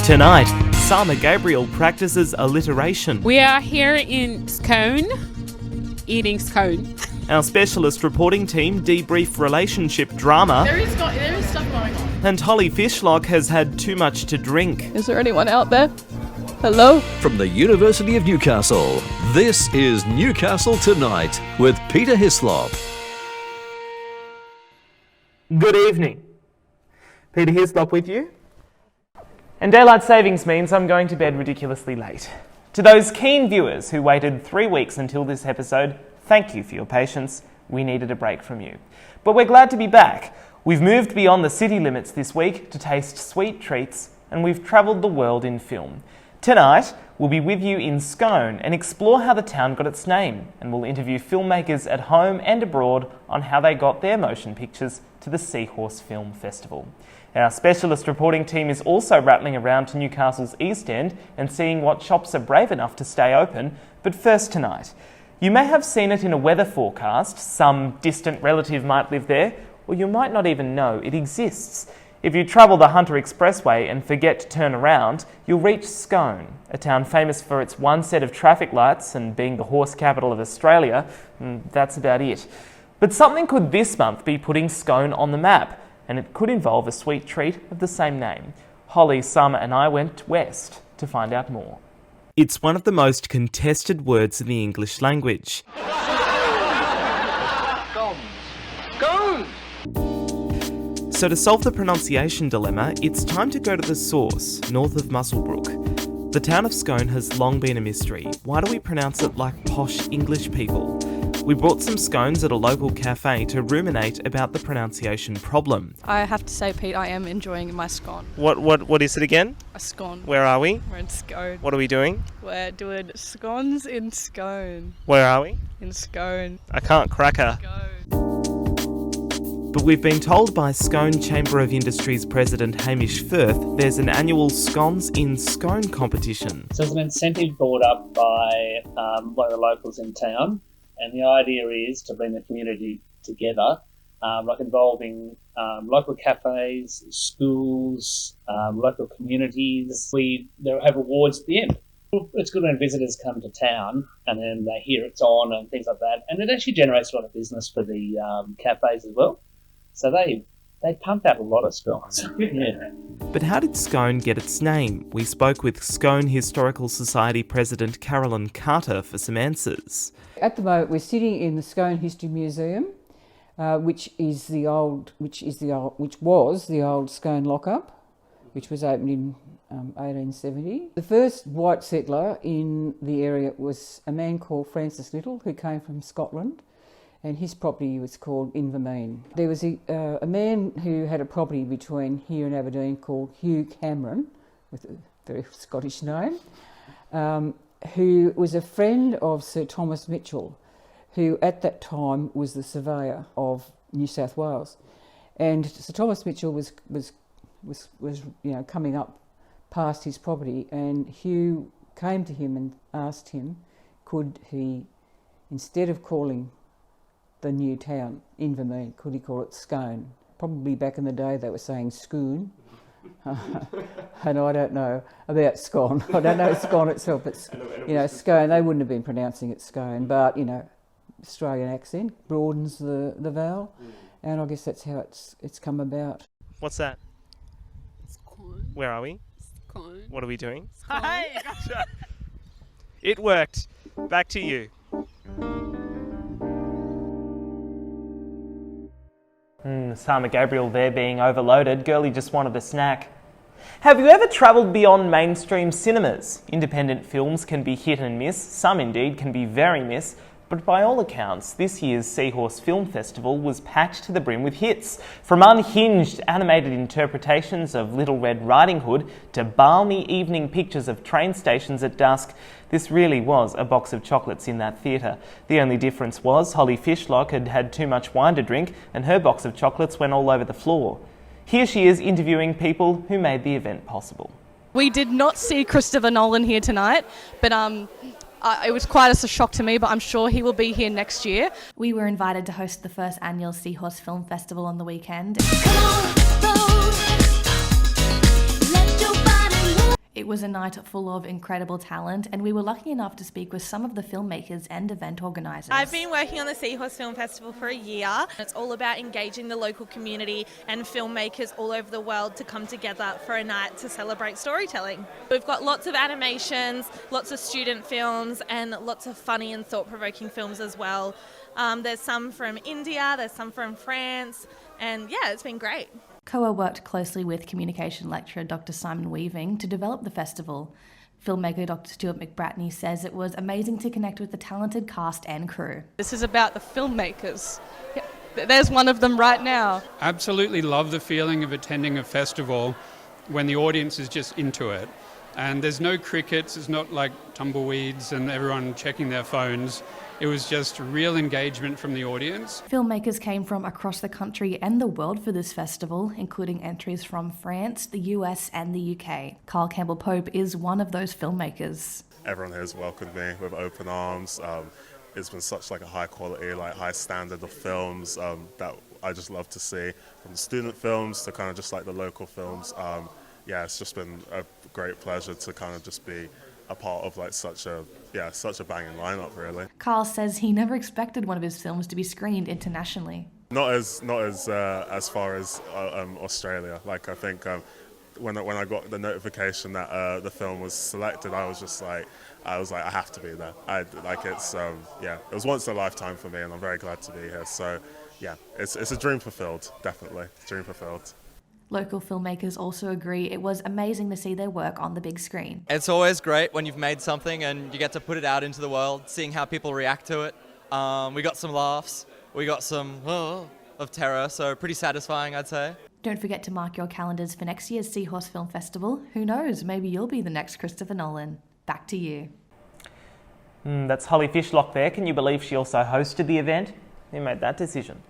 Tonight, Sama Gabriel practices alliteration. We are here in Scone, eating scone. Our specialist reporting team debrief relationship drama. There is stuff going on. And Holly Fishlock has had too much to drink. Is there anyone out there? Hello? From the University of Newcastle, this is Newcastle Tonight with Peter Hyslop. Good evening. Peter Hyslop with you. And daylight savings means I'm going to bed ridiculously late. To those keen viewers who waited 3 weeks until this episode, thank you for your patience. We needed a break from you. But we're glad to be back. We've moved beyond the city limits this week to taste sweet treats, and we've travelled the world in film. Tonight, we'll be with you in Scone and explore how the town got its name, and we'll interview filmmakers at home and abroad on how they got their motion pictures to the Seahorse Film Festival. Our specialist reporting team is also rattling around to Newcastle's East End and seeing what shops are brave enough to stay open. But first tonight, you may have seen it in a weather forecast. Some distant relative might live there, or you might not even know it exists. If you travel the Hunter Expressway and forget to turn around, you'll reach Scone, a town famous for its one set of traffic lights and being the horse capital of Australia. That's about it. But something could this month be putting Scone on the map, and it could involve a sweet treat of the same name. Holly, Sama and I went west to find out more. It's one of the most contested words in the English language. Scones! So to solve the pronunciation dilemma, it's time to go to the source, north of Muswellbrook. The town of Scone has long been a mystery. Why do we pronounce it like posh English people? We brought some scones at a local cafe to ruminate about the pronunciation problem. I have to say, Pete, I am enjoying my scone. What is it again? A scone. Where are we? We're in Scone. What are we doing? We're doing scones in Scone. Where are we? In Scone. I can't crack her. But we've been told by Scone Chamber of Industries President Hamish Firth there's an annual Scones in Scone competition. So it's an incentive brought up by one of the locals in town, and the idea is to bring the community together, involving local cafes, schools, local communities. We have awards at the end. It's good when visitors come to town and then they hear it's on and things like that, and it actually generates a lot of business for the cafes as well. So they pump out a lot of scones. Yeah. But how did Scone get its name? We spoke with Scone Historical Society President Carolyn Carter for some answers. At the moment, we're sitting in the Scone History Museum, which was the old Scone lockup, which was opened in 1870. The first white settler in the area was a man called Francis Little, who came from Scotland, and his property was called Invermean. There was a man who had a property between here and Aberdeen called Hugh Cameron, with a very Scottish name, who was a friend of Sir Thomas Mitchell, who at that time was the surveyor of New South Wales. And Sir Thomas Mitchell was coming up past his property, and Hugh came to him and asked him, could he, instead of calling the new town Invermean, could he call it Scone? Probably back in the day they were saying Scone. And I don't know about Scone. I don't know Scone itself, but Scone, they wouldn't have been pronouncing it Scone, but Australian accent broadens the vowel, and I guess that's how it's come about. What's that? Scone. Where are we? Scone. What are we doing? Hey! Gotcha. It worked. Back to you. Sama Gabriel there being overloaded. Girlie just wanted a snack. Have you ever travelled beyond mainstream cinemas? Independent films can be hit and miss, some indeed can be very miss, but by all accounts, this year's Seahorse Film Festival was packed to the brim with hits. From unhinged animated interpretations of Little Red Riding Hood to balmy evening pictures of train stations at dusk, this really was a box of chocolates in that theatre. The only difference was Holly Fishlock had had too much wine to drink and her box of chocolates went all over the floor. Here she is interviewing people who made the event possible. We did not see Christopher Nolan here tonight, but It was quite a shock to me, but I'm sure he will be here next year. We were invited to host the first annual Seahorse Film Festival on the weekend. It was a night full of incredible talent, and we were lucky enough to speak with some of the filmmakers and event organisers. I've been working on the Seahorse Film Festival for a year. It's all about engaging the local community and filmmakers all over the world to come together for a night to celebrate storytelling. We've got lots of animations, lots of student films, and lots of funny and thought-provoking films as well. There's some from India, there's some from France, and yeah, it's been great. COA worked closely with communication lecturer Dr. Simon Weaving to develop the festival. Filmmaker Dr. Stuart McBratney says it was amazing to connect with the talented cast and crew. This is about the filmmakers. There's one of them right now. Absolutely love the feeling of attending a festival when the audience is just into it. And there's no crickets, it's not like tumbleweeds and everyone checking their phones. It was just real engagement from the audience. Filmmakers came from across the country and the world for this festival, including entries from France, the US and the UK. Carl Campbell-Pope is one of those filmmakers. Everyone here has welcomed me with open arms. It's been such like a high quality, like high standard of films that I just love to see, from the student films to kind of just like the local films. Yeah, it's just been a great pleasure to kind of just be a part of like such a banging lineup, really. Carl says he never expected one of his films to be screened internationally. Not as far as Australia. Like I think when I got the notification that the film was selected, I was like I have to be there. It was once in a lifetime for me, and I'm very glad to be here. So yeah, it's a dream fulfilled, definitely. Dream fulfilled. Local filmmakers also agree it was amazing to see their work on the big screen. It's always great when you've made something and you get to put it out into the world, seeing how people react to it. We got some laughs, we got some of terror, so pretty satisfying, I'd say. Don't forget to mark your calendars for next year's Seahorse Film Festival. Who knows, maybe you'll be the next Christopher Nolan. Back to you. That's Holly Fishlock there. Can you believe she also hosted the event? Who made that decision?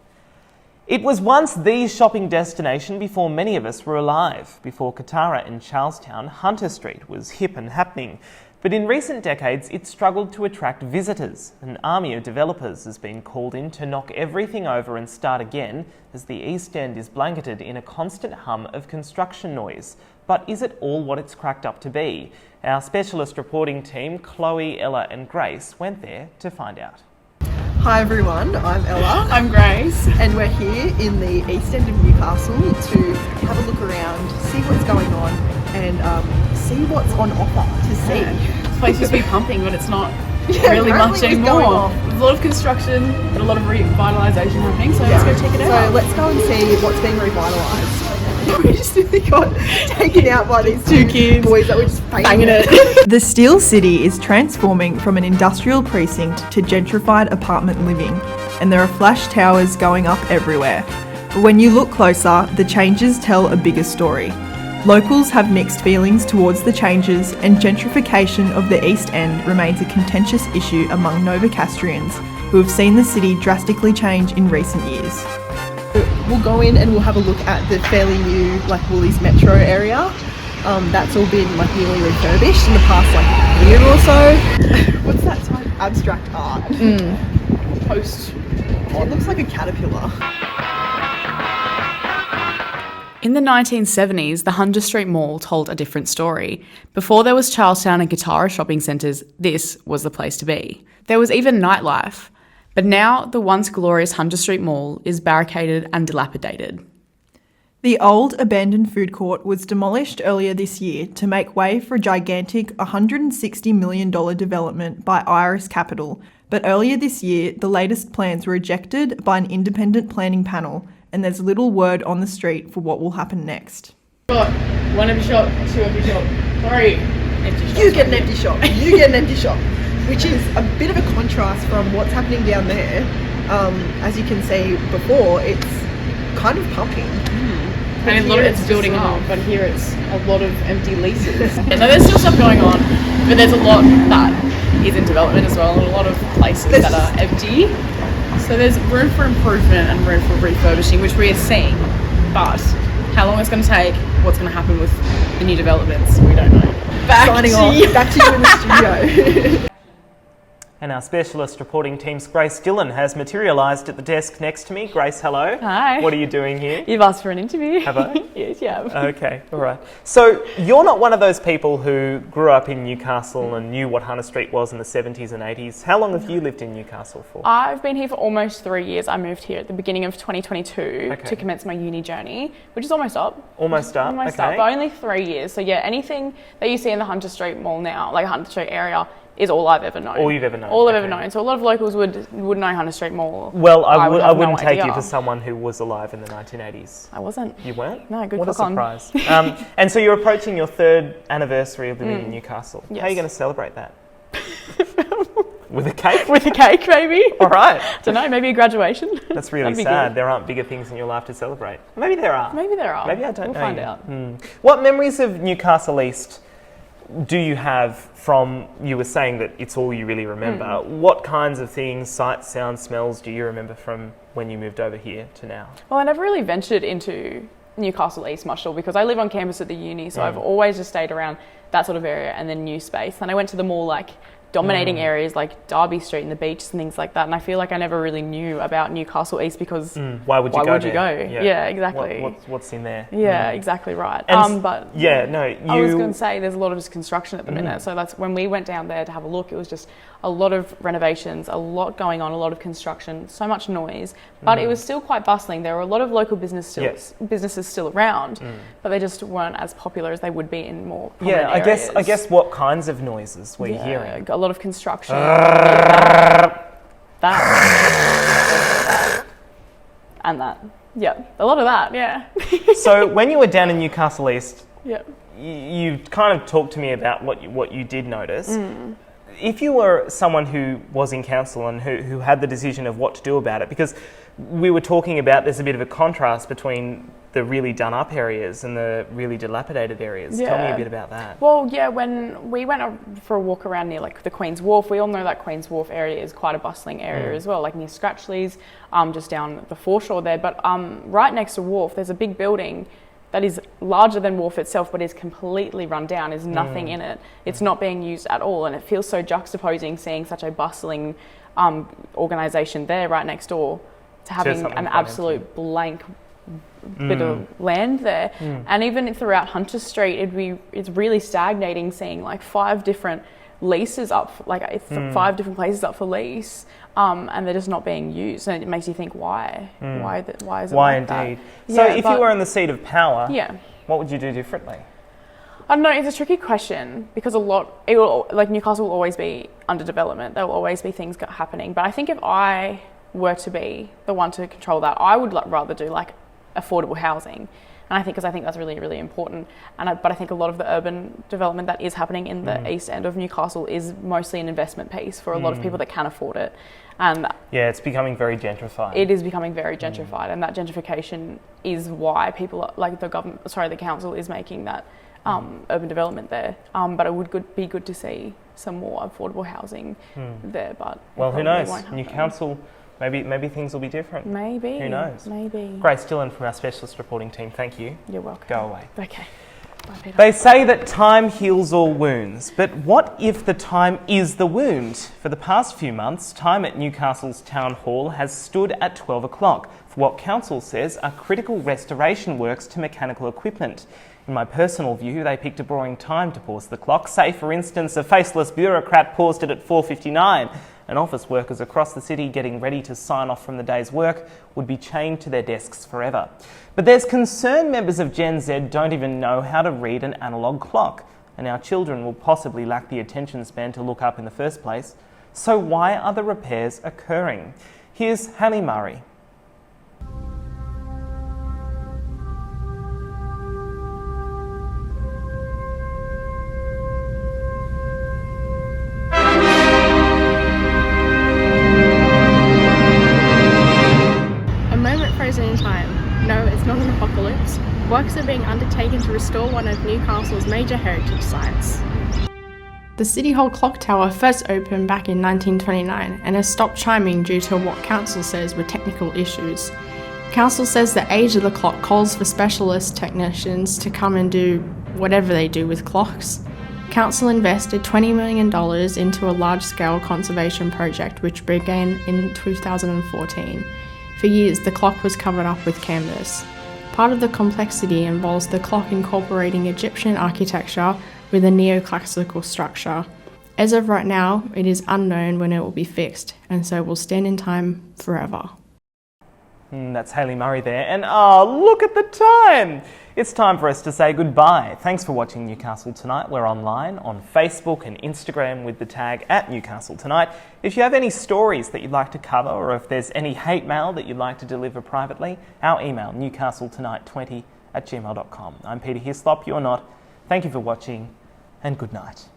It was once the shopping destination before many of us were alive. Before Katara and Charlestown, Hunter Street was hip and happening. But in recent decades, it struggled to attract visitors. An army of developers has been called in to knock everything over and start again, as the East End is blanketed in a constant hum of construction noise. But is it all what it's cracked up to be? Our specialist reporting team, Chloe, Ella and Grace, went there to find out. Hi everyone, I'm Ella. I'm Grace. And we're here in the East End of Newcastle to have a look around, see what's going on and see what's on offer to see. Yeah. This place used to be pumping, but it's not really much anymore. There's a lot of construction and a lot of revitalisation happening, so let's go check it out. So let's go and see what's being revitalised. We just really got taken out by these two kids, boys that were just banging it. The Steel City is transforming from an industrial precinct to gentrified apartment living, and there are flash towers going up everywhere. But when you look closer, the changes tell a bigger story. Locals have mixed feelings towards the changes, and gentrification of the East End remains a contentious issue among Novocastrians, who have seen the city drastically change in recent years. We'll go in and we'll have a look at the fairly new Woolies metro area. That's all been newly refurbished in the past year or so. What's that type? Abstract art. Post. Oh, it looks like a caterpillar. In the 1970s, the Hunter Street Mall told a different story. Before there was Charlestown and Katara shopping centres, this was the place to be. There was even nightlife. But now, the once glorious Hunter Street Mall is barricaded and dilapidated. The old abandoned food court was demolished earlier this year to make way for a gigantic $160 million development by Iris Capital. But earlier this year, the latest plans were rejected by an independent planning panel, and there's little word on the street for what will happen next. Got one empty shop, two empty shop, three empty shops. You get an empty shop. You get an empty shop. Which is a bit of a contrast from what's happening down there. As you can see before, it's kind of pumping. And a lot of it's building up, but here it's a lot of empty leases. So there's still stuff going on, but there's a lot that is in development as well, and a lot of places that are empty. So there's room for improvement and room for refurbishing, which we are seeing. But how long it's going to take, what's going to happen with the new developments, we don't know. Signing off. Back to you in the studio. And our specialist reporting team's Grace Dillon has materialised at the desk next to me. Grace, hello. Hi. What are you doing here? You've asked for an interview. Have I? Yes, you have. Okay, all right. So you're not one of those people who grew up in Newcastle and knew what Hunter Street was in the 70s and 80s. How long have you lived in Newcastle for? I've been here for almost 3 years. I moved here at the beginning of 2022 to commence my uni journey, which is almost up. Almost up, Almost okay. up, but only 3 years. So yeah, anything that you see in the Hunter Street Mall now, like Hunter Street area, is all I've ever known. All you've ever known. All I've ever known. So a lot of locals would know Hunter Street Mall. Well, I have wouldn't no take you idea. for someone who was alive in the 1980s. I wasn't. You weren't? No, good What a clock on. surprise. And so you're approaching your 3rd anniversary of living in Newcastle. Yes. How are you going to celebrate that? With a cake? With a cake, maybe. All right. Don't know, maybe a graduation. That's really That'd be sad. good. There aren't bigger things in your life to celebrate. Maybe there are. Maybe there are. Maybe I don't We'll know find you. out. What memories of Newcastle East do you have from, you were saying that it's all you really remember. What kinds of things, sights, sounds, smells do you remember from when you moved over here to now? Well, I never really ventured into Newcastle East much at all because I live on campus at the uni, so I've always just stayed around that sort of area and then new space. And I went to the more like dominating areas like Derby Street and the beaches and things like that. And I feel like I never really knew about Newcastle East because why would you go? Yeah, exactly. What's in there? Yeah, exactly right. And But I was going to say there's a lot of just construction at the minute. So that's when we went down there to have a look. It was just a lot of renovations, a lot going on, a lot of construction, so much noise. But it was still quite bustling. There were a lot of local businesses still around, but they just weren't as popular as they would be in more prominent areas. I guess what kinds of noises were you hearing? A lot of construction. And that. Yeah, a lot of that, yeah. So when you were down in Newcastle East, yeah, you kind of talked to me about what you did notice. If you were someone who was in council and who had the decision of what to do about it, because we were talking about there's a bit of a contrast between the really done up areas and the really dilapidated areas. Tell me a bit about that. Well, yeah, when we went for a walk around near like the Queen's Wharf, we all know that Queen's Wharf area is quite a bustling area as well, like near Scratchley's, just down the foreshore there. But right next to Wharf, there's a big building that is larger than Wharf itself, but is completely run down. There's nothing in it. It's not being used at all, and it feels so juxtaposing seeing such a bustling organisation there right next door to having an absolute blank bit of land there. And even throughout Hunter Street, it's really stagnating seeing like 5 different leases up, like 5 different places up for lease, and they're just not being used. And it makes you think, why? Why is it Why like indeed? That? So if you were in the seat of power, yeah, what would you do differently? I don't know, it's a tricky question because Newcastle will always be under development. There will always be things happening. But I think if I were to be the one to control that, I would rather do like affordable housing. And I think that's really, really important. But I think a lot of the urban development that is happening in the east end of Newcastle is mostly an investment piece for a lot of people that can afford it. And yeah, it's becoming very gentrified. It is becoming very gentrified, and that gentrification is why people like the council is making that urban development there. But it would be good to see some more affordable housing there. But well, who knows? New council. Maybe things will be different. Maybe. Who knows? Maybe. Grace Dillon from our specialist reporting team, thank you. You're welcome. Go away. Okay. Bye, Peter. They say that time heals all wounds, but what if the time is the wound? For the past few months, time at Newcastle's Town Hall has stood at 12 o'clock for what council says are critical restoration works to mechanical equipment. In my personal view, they picked a boring time to pause the clock. Say, for instance, a faceless bureaucrat paused it at 4:59. And office workers across the city getting ready to sign off from the day's work would be chained to their desks forever. But there's concern members of Gen Z don't even know how to read an analogue clock, and our children will possibly lack the attention span to look up in the first place. So why are the repairs occurring? Here's Hallie Murray. In time. No, it's not an apocalypse. Works are being undertaken to restore one of Newcastle's major heritage sites. The City Hall clock tower first opened back in 1929 and has stopped chiming due to what council says were technical issues. Council says the age of the clock calls for specialist technicians to come and do whatever they do with clocks. Council invested $20 million into a large-scale conservation project which began in 2014. For years, the clock was covered up with canvas. Part of the complexity involves the clock incorporating Egyptian architecture with a neoclassical structure. As of right now, it is unknown when it will be fixed, and so will stand in time forever. That's Hayley Murray there. And look at the time! It's time for us to say goodbye. Thanks for watching Newcastle Tonight. We're online on Facebook and Instagram with the tag @Newcastle Tonight. If you have any stories that you'd like to cover, or if there's any hate mail that you'd like to deliver privately, our email newcastletonight20@gmail.com. I'm Peter Hyslop, you're not. Thank you for watching, and good night.